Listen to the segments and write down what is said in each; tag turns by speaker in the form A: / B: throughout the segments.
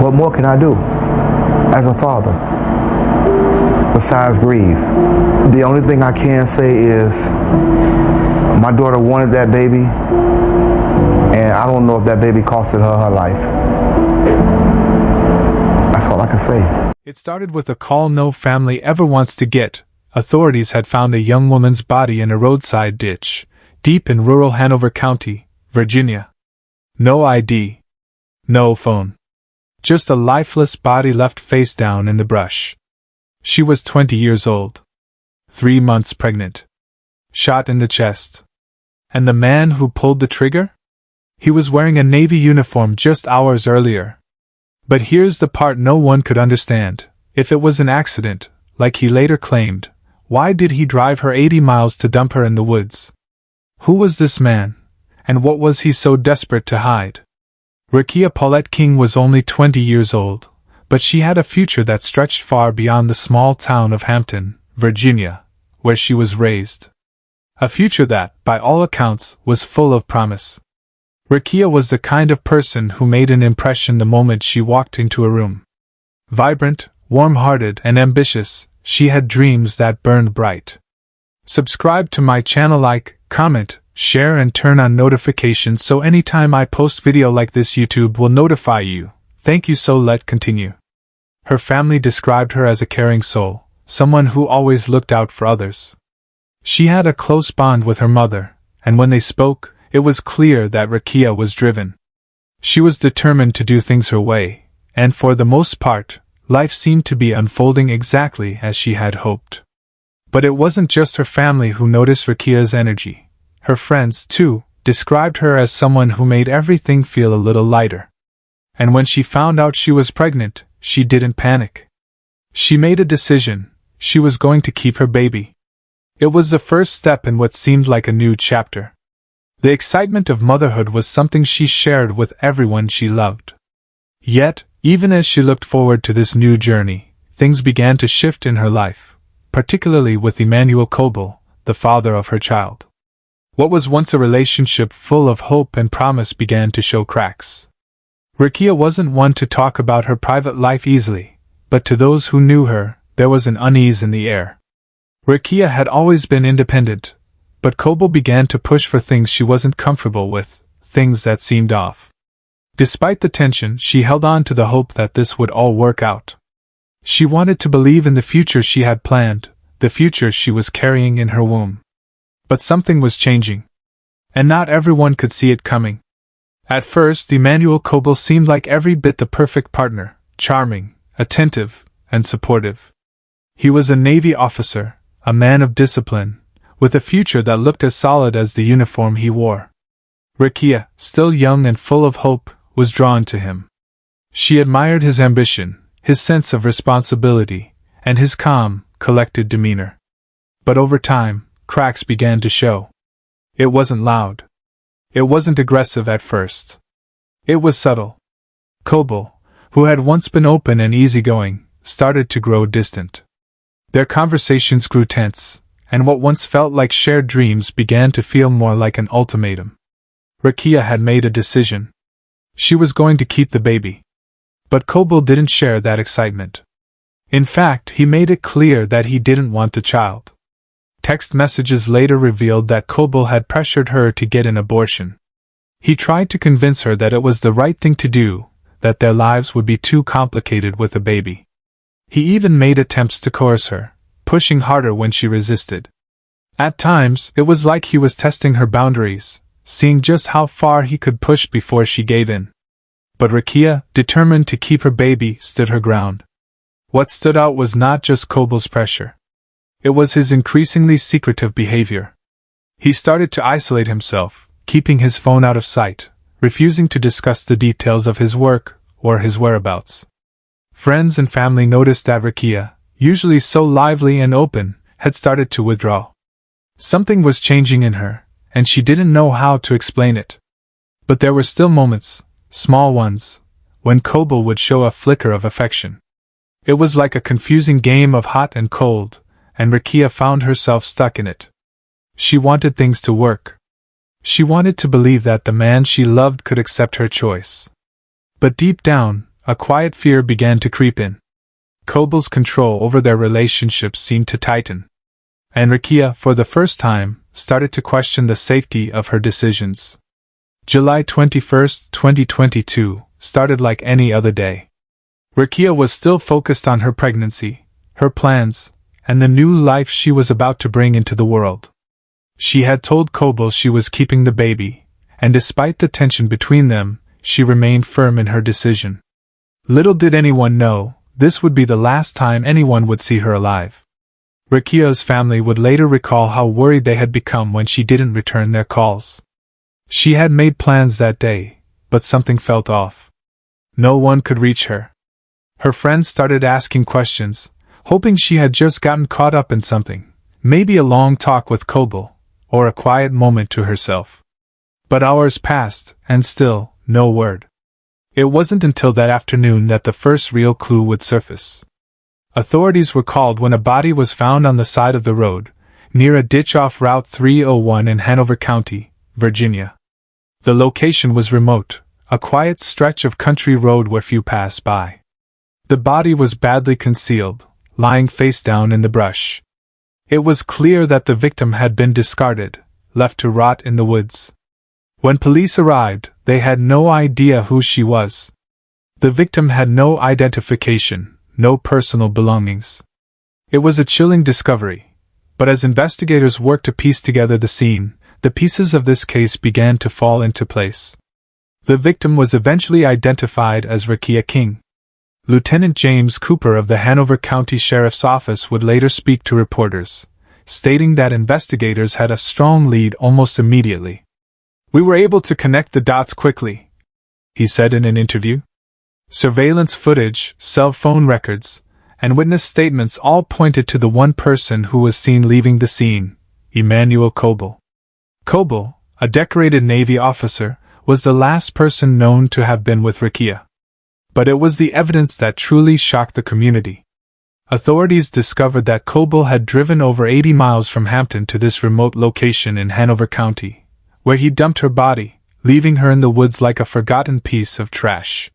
A: What more can I do as a father besides grieve? The only thing I can say is my daughter wanted that baby, and I don't know if that baby costed her life. That's all I can say.
B: It started with a call no family ever wants to get. Authorities had found a young woman's body in a roadside ditch, deep in rural Hanover County, Virginia. No ID. No phone. Just a lifeless body left face down in the brush. She was 20 years old. 3 months pregnant. Shot in the chest. And the man who pulled the trigger? He was wearing a Navy uniform just hours earlier. But here's the part no one could understand. If it was an accident, like he later claimed, why did he drive her 80 miles to dump her in the woods? Who was this man? And what was he so desperate to hide? Raquiah King was only 20 years old, but she had a future that stretched far beyond the small town of Hampton, Virginia, where she was raised. A future that, by all accounts, was full of promise. Raquiah was the kind of person who made an impression the moment she walked into a room. Vibrant, warm-hearted, and ambitious, she had dreams that burned bright. Subscribe to my channel, like, comment, share, and turn on notifications so anytime I post video like this YouTube will notify you. Thank you. So let's continue. Her family described her as a caring soul, someone who always looked out for others. She had a close bond with her mother, and when they spoke, it was clear that Raquiah was driven. She was determined to do things her way, and for the most part, life seemed to be unfolding exactly as she had hoped. But it wasn't just her family who noticed Raquiah's energy. Her friends, too, described her as someone who made everything feel a little lighter. And when she found out she was pregnant, she didn't panic. She made a decision. She was going to keep her baby. It was the first step in what seemed like a new chapter. The excitement of motherhood was something she shared with everyone she loved. Yet, even as she looked forward to this new journey, things began to shift in her life, particularly with Emmanuel Coble, the father of her child. What was once a relationship full of hope and promise began to show cracks. Raquiah wasn't one to talk about her private life easily, but to those who knew her, there was an unease in the air. Raquiah had always been independent, but Coble began to push for things she wasn't comfortable with, things that seemed off. Despite the tension, she held on to the hope that this would all work out. She wanted to believe in the future she had planned, the future she was carrying in her womb. But something was changing. And not everyone could see it coming. At first, Emmanuel Coble seemed like every bit the perfect partner, charming, attentive, and supportive. He was a Navy officer, a man of discipline, with a future that looked as solid as the uniform he wore. Raquiah, still young and full of hope, was drawn to him. She admired his ambition, his sense of responsibility, and his calm, collected demeanor. But over time, cracks began to show. It wasn't loud. It wasn't aggressive at first. It was subtle. Coble, who had once been open and easygoing, started to grow distant. Their conversations grew tense, and what once felt like shared dreams began to feel more like an ultimatum. Raquiah had made a decision. She was going to keep the baby. But Coble didn't share that excitement. In fact, he made it clear that he didn't want the child. Text messages later revealed that Coble had pressured her to get an abortion. He tried to convince her that it was the right thing to do, that their lives would be too complicated with a baby. He even made attempts to coerce her, pushing harder when she resisted. At times, it was like he was testing her boundaries, seeing just how far he could push before she gave in. But Raquiah, determined to keep her baby, stood her ground. What stood out was not just Coble's pressure. It was his increasingly secretive behavior. He started to isolate himself, keeping his phone out of sight, refusing to discuss the details of his work or his whereabouts. Friends and family noticed that Raquiah, usually so lively and open, had started to withdraw. Something was changing in her, and she didn't know how to explain it. But there were still moments, small ones, when Coble would show a flicker of affection. It was like a confusing game of hot and cold, and Raquiah found herself stuck in it. She wanted things to work. She wanted to believe that the man she loved could accept her choice. But deep down, a quiet fear began to creep in. Coble's control over their relationship seemed to tighten. And Raquiah, for the first time, started to question the safety of her decisions. July 21, 2022, started like any other day. Raquiah was still focused on her pregnancy, her plans, and the new life she was about to bring into the world. She had told Coble she was keeping the baby, and despite the tension between them, she remained firm in her decision. Little did anyone know, this would be the last time anyone would see her alive. Raquiah's family would later recall how worried they had become when she didn't return their calls. She had made plans that day, but something felt off. No one could reach her. Her friends started asking questions, hoping she had just gotten caught up in something, maybe a long talk with Coble, or a quiet moment to herself. But hours passed, and still, no word. It wasn't until that afternoon that the first real clue would surface. Authorities were called when a body was found on the side of the road, near a ditch off Route 301 in Hanover County, Virginia. The location was remote, a quiet stretch of country road where few pass by. The body was badly concealed, lying face down in the brush. It was clear that the victim had been discarded, left to rot in the woods. When police arrived, they had no idea who she was. The victim had no identification, no personal belongings. It was a chilling discovery, but as investigators worked to piece together the scene, the pieces of this case began to fall into place. The victim was eventually identified as Raquiah King. Lieutenant James Cooper of the Hanover County Sheriff's Office would later speak to reporters, stating that investigators had a strong lead almost immediately. "We were able to connect the dots quickly," he said in an interview. Surveillance footage, cell phone records, and witness statements all pointed to the one person who was seen leaving the scene, Emmanuel Coble. Coble, a decorated Navy officer, was the last person known to have been with Raquiah. But it was the evidence that truly shocked the community. Authorities discovered that Coble had driven over 80 miles from Hampton to this remote location in Hanover County, where he dumped her body, leaving her in the woods like a forgotten piece of trash.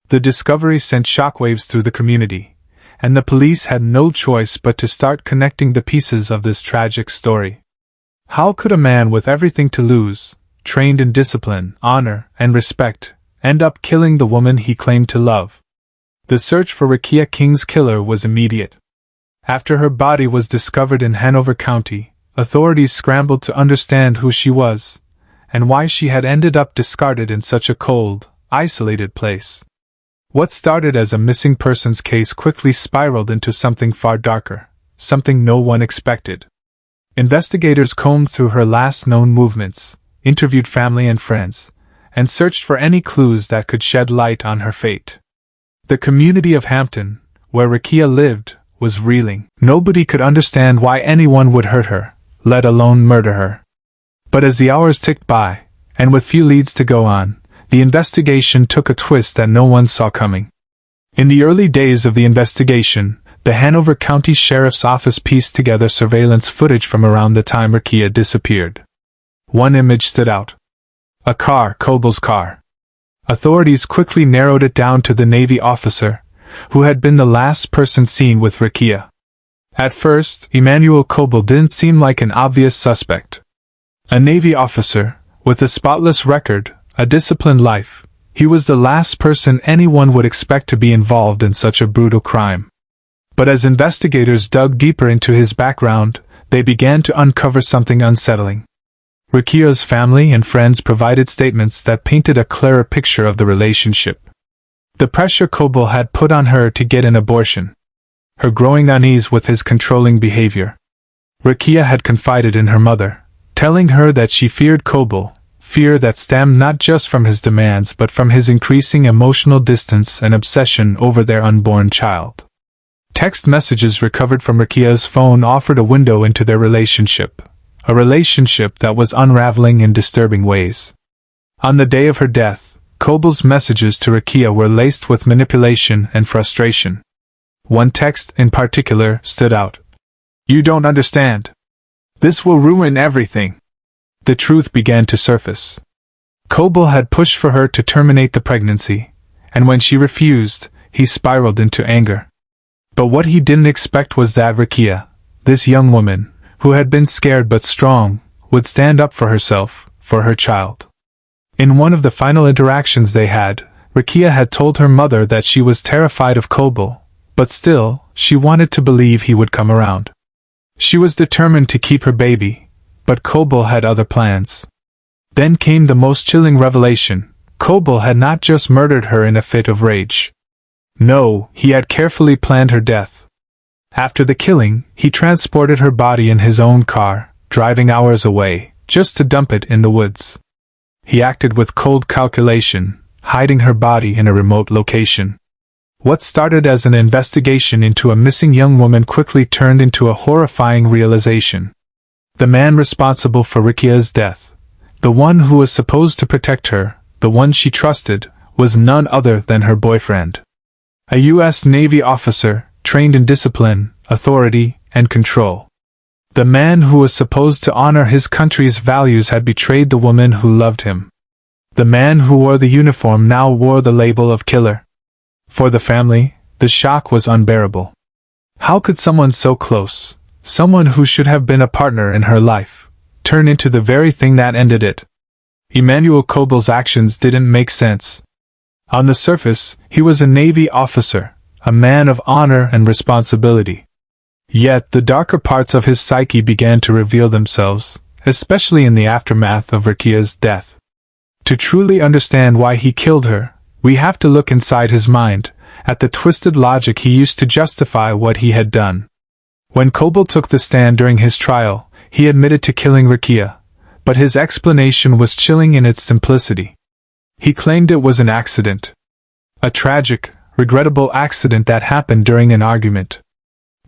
B: The discovery sent shockwaves through the community, and the police had no choice but to start connecting the pieces of this tragic story. How could a man with everything to lose, trained in discipline, honor, and respect, end up killing the woman he claimed to love? The search for Raquiah King's killer was immediate. After her body was discovered in Hanover County, authorities scrambled to understand who she was, and why she had ended up discarded in such a cold, isolated place. What started as a missing persons case quickly spiraled into something far darker, something no one expected. Investigators combed through her last known movements, interviewed family and friends, and searched for any clues that could shed light on her fate. The community of Hampton, where Raquiah lived, was reeling. Nobody could understand why anyone would hurt her, let alone murder her. But as the hours ticked by, and with few leads to go on, the investigation took a twist that no one saw coming. In the early days of the investigation, the Hanover County Sheriff's Office pieced together surveillance footage from around the time Raquiah disappeared. One image stood out. A car, Coble's car. Authorities quickly narrowed it down to the Navy officer, who had been the last person seen with Raquiah. At first, Emmanuel Coble didn't seem like an obvious suspect. A Navy officer, with a spotless record, a disciplined life, he was the last person anyone would expect to be involved in such a brutal crime. But as investigators dug deeper into his background, they began to uncover something unsettling. Raquiah's family and friends provided statements that painted a clearer picture of the relationship. The pressure Coble had put on her to get an abortion. Her growing unease with his controlling behavior. Raquiah had confided in her mother, telling her that she feared Coble, fear that stemmed not just from his demands but from his increasing emotional distance and obsession over their unborn child. Text messages recovered from Raquiah's phone offered a window into their relationship, a relationship that was unraveling in disturbing ways. On the day of her death, Coble's messages to Raquiah were laced with manipulation and frustration. One text in particular stood out. "You don't understand. This will ruin everything." The truth began to surface. Coble had pushed for her to terminate the pregnancy, and when she refused, he spiraled into anger. But what he didn't expect was that Raquiah, this young woman, who had been scared but strong, would stand up for herself, for her child. In one of the final interactions they had, Raquiah had told her mother that she was terrified of Coble, but still, she wanted to believe he would come around. She was determined to keep her baby, but Coble had other plans. Then came the most chilling revelation: Coble had not just murdered her in a fit of rage. No, he had carefully planned her death. After the killing, he transported her body in his own car, driving hours away, just to dump it in the woods. He acted with cold calculation, hiding her body in a remote location. What started as an investigation into a missing young woman quickly turned into a horrifying realization. The man responsible for Raquiah's death, the one who was supposed to protect her, the one she trusted, was none other than her boyfriend. A U.S. Navy officer, trained in discipline, authority, and control. The man who was supposed to honor his country's values had betrayed the woman who loved him. The man who wore the uniform now wore the label of killer. For the family, the shock was unbearable. How could someone so close, someone who should have been a partner in her life, turn into the very thing that ended it? Emmanuel Coble's actions didn't make sense. On the surface, he was a Navy officer, a man of honor and responsibility. Yet the darker parts of his psyche began to reveal themselves, especially in the aftermath of Raquiah's death. To truly understand why he killed her, we have to look inside his mind, at the twisted logic he used to justify what he had done. When Coble took the stand during his trial, he admitted to killing Raquiah, but his explanation was chilling in its simplicity. He claimed it was an accident. A tragic, regrettable accident that happened during an argument.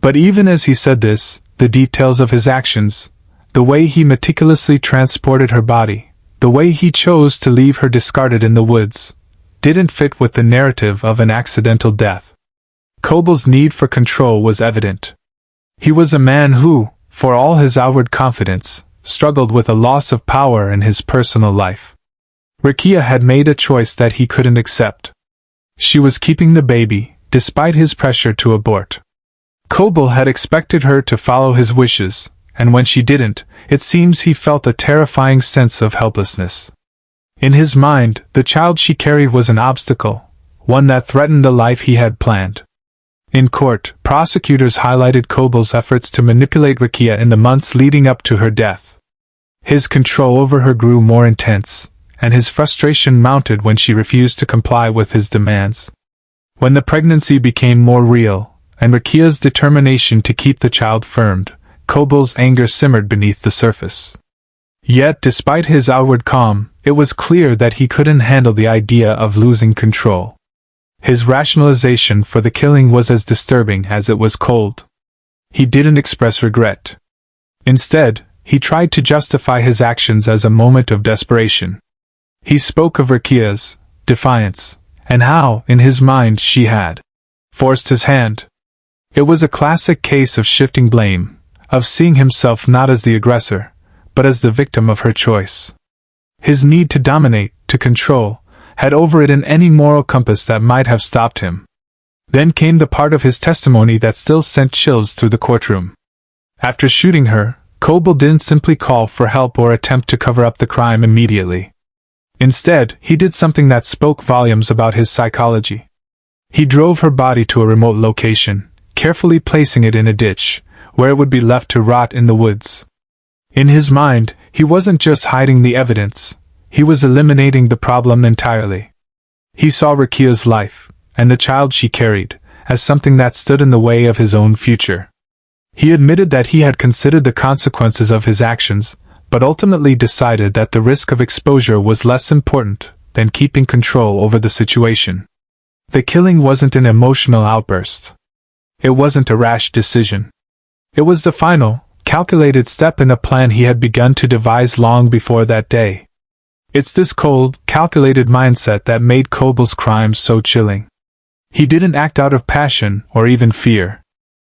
B: But even as he said this, the details of his actions, the way he meticulously transported her body, the way he chose to leave her discarded in the woods, didn't fit with the narrative of an accidental death. Coble's need for control was evident. He was a man who, for all his outward confidence, struggled with a loss of power in his personal life. Raquiah had made a choice that he couldn't accept. She was keeping the baby, despite his pressure to abort. Coble had expected her to follow his wishes, and when she didn't, it seems he felt a terrifying sense of helplessness. In his mind, the child she carried was an obstacle, one that threatened the life he had planned. In court, prosecutors highlighted Coble's efforts to manipulate Raquiah in the months leading up to her death. His control over her grew more intense, and his frustration mounted when she refused to comply with his demands. When the pregnancy became more real, and Raquiah's determination to keep the child firmed, Coble's anger simmered beneath the surface. Yet, despite his outward calm, it was clear that he couldn't handle the idea of losing control. His rationalization for the killing was as disturbing as it was cold. He didn't express regret. Instead, he tried to justify his actions as a moment of desperation. He spoke of Raquiah's defiance, and how, in his mind, she had forced his hand. It was a classic case of shifting blame, of seeing himself not as the aggressor, but as the victim of her choice. His need to dominate, to control, had overridden any moral compass that might have stopped him. Then came the part of his testimony that still sent chills through the courtroom. After shooting her, Coble didn't simply call for help or attempt to cover up the crime immediately. Instead, he did something that spoke volumes about his psychology. He drove her body to a remote location, carefully placing it in a ditch, where it would be left to rot in the woods. In his mind, he wasn't just hiding the evidence, he was eliminating the problem entirely. He saw Raquiah's life, and the child she carried, as something that stood in the way of his own future. He admitted that he had considered the consequences of his actions, but ultimately decided that the risk of exposure was less important than keeping control over the situation. The killing wasn't an emotional outburst. It wasn't a rash decision. It was the final, calculated step in a plan he had begun to devise long before that day. It's this cold, calculated mindset that made Coble's crimes so chilling. He didn't act out of passion or even fear.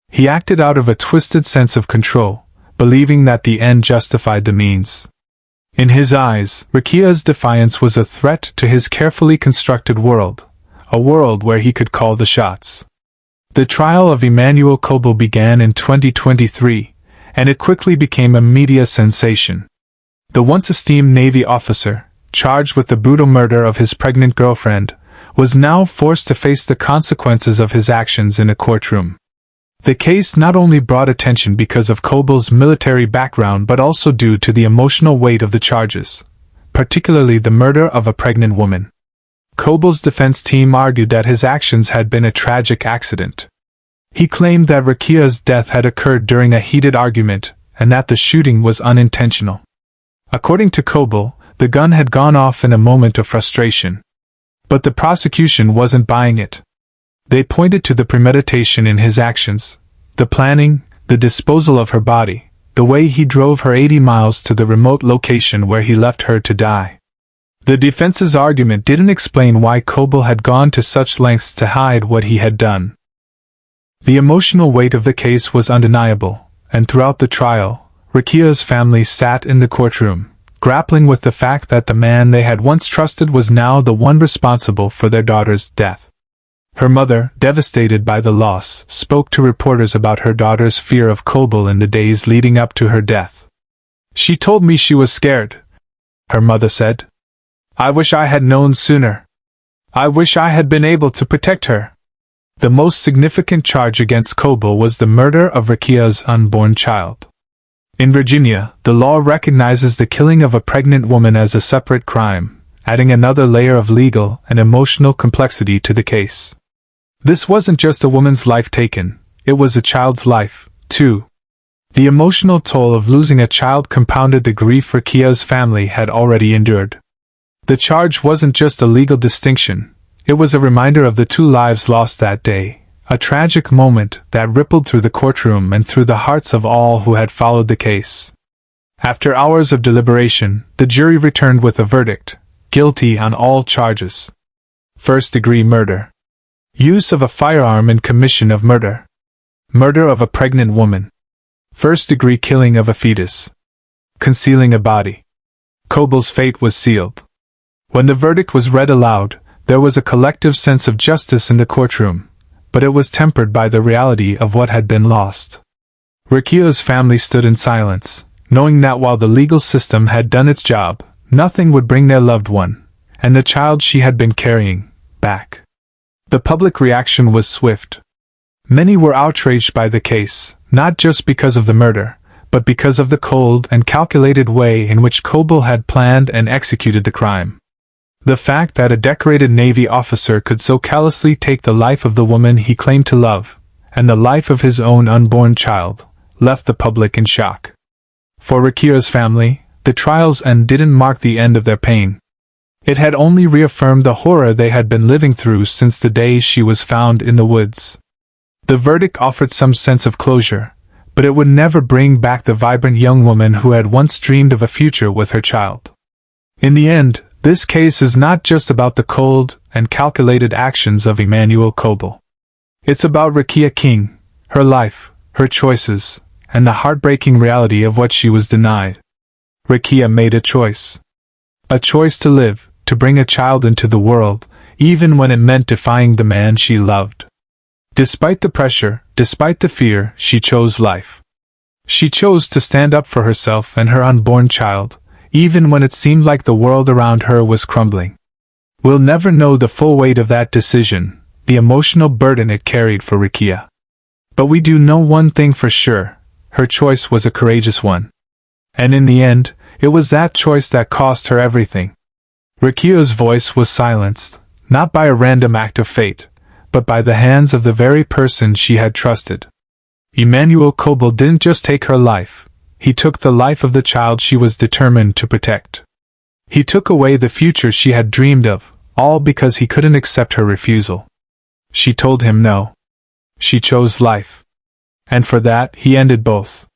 B: He acted out of a twisted sense of control, believing that the end justified the means. In his eyes, Raquiah's defiance was a threat to his carefully constructed world, a world where he could call the shots. The trial of Emmanuel Coble began in 2023, and it quickly became a media sensation. The once esteemed Navy officer, charged with the brutal murder of his pregnant girlfriend, was now forced to face the consequences of his actions in a courtroom. The case not only brought attention because of Coble's military background but also due to the emotional weight of the charges, particularly the murder of a pregnant woman. Coble's defense team argued that his actions had been a tragic accident. He claimed that Raquiah's death had occurred during a heated argument and that the shooting was unintentional. According to Coble, the gun had gone off in a moment of frustration. But the prosecution wasn't buying it. They pointed to the premeditation in his actions, the planning, the disposal of her body, the way he drove her 80 miles to the remote location where he left her to die. The defense's argument didn't explain why Coble had gone to such lengths to hide what he had done. The emotional weight of the case was undeniable, and throughout the trial, Raquiah's family sat in the courtroom, grappling with the fact that the man they had once trusted was now the one responsible for their daughter's death. Her mother, devastated by the loss, spoke to reporters about her daughter's fear of Coble in the days leading up to her death. "She told me she was scared," her mother said. "I wish I had known sooner. I wish I had been able to protect her." The most significant charge against Coble was the murder of Raquiah's unborn child. In Virginia, the law recognizes the killing of a pregnant woman as a separate crime, adding another layer of legal and emotional complexity to the case. This wasn't just a woman's life taken, it was a child's life, too. The emotional toll of losing a child compounded the grief Raquiah's family had already endured. The charge wasn't just a legal distinction, it was a reminder of the 2 lives lost that day, a tragic moment that rippled through the courtroom and through the hearts of all who had followed the case. After hours of deliberation, the jury returned with a verdict: guilty on all charges. First-degree murder. Use of a firearm in commission of murder. Murder of a pregnant woman. First-degree killing of a fetus. Concealing a body. Coble's fate was sealed. When the verdict was read aloud, there was a collective sense of justice in the courtroom, but it was tempered by the reality of what had been lost. Raquiah's family stood in silence, knowing that while the legal system had done its job, nothing would bring their loved one, and the child she had been carrying, back. The public reaction was swift. Many were outraged by the case, not just because of the murder, but because of the cold and calculated way in which Coble had planned and executed the crime. The fact that a decorated Navy officer could so callously take the life of the woman he claimed to love, and the life of his own unborn child, left the public in shock. For Raquiah's family, the trial's end didn't mark the end of their pain. It had only reaffirmed the horror they had been living through since the day she was found in the woods. The verdict offered some sense of closure, but it would never bring back the vibrant young woman who had once dreamed of a future with her child. In the end, this case is not just about the cold and calculated actions of Emmanuel Coble. It's about Raquiah King, her life, her choices, and the heartbreaking reality of what she was denied. Raquiah made a choice. A choice to live, to bring a child into the world, even when it meant defying the man she loved. Despite the pressure, despite the fear, she chose life. She chose to stand up for herself and her unborn child, even when it seemed like the world around her was crumbling. We'll never know the full weight of that decision, the emotional burden it carried for Raquiah. But we do know one thing for sure: her choice was a courageous one. And in the end, it was that choice that cost her everything. Raquiah's voice was silenced, not by a random act of fate, but by the hands of the very person she had trusted. Emmanuel Coble didn't just take her life. He took the life of the child she was determined to protect. He took away the future she had dreamed of, all because he couldn't accept her refusal. She told him no. She chose life. And for that, he ended both.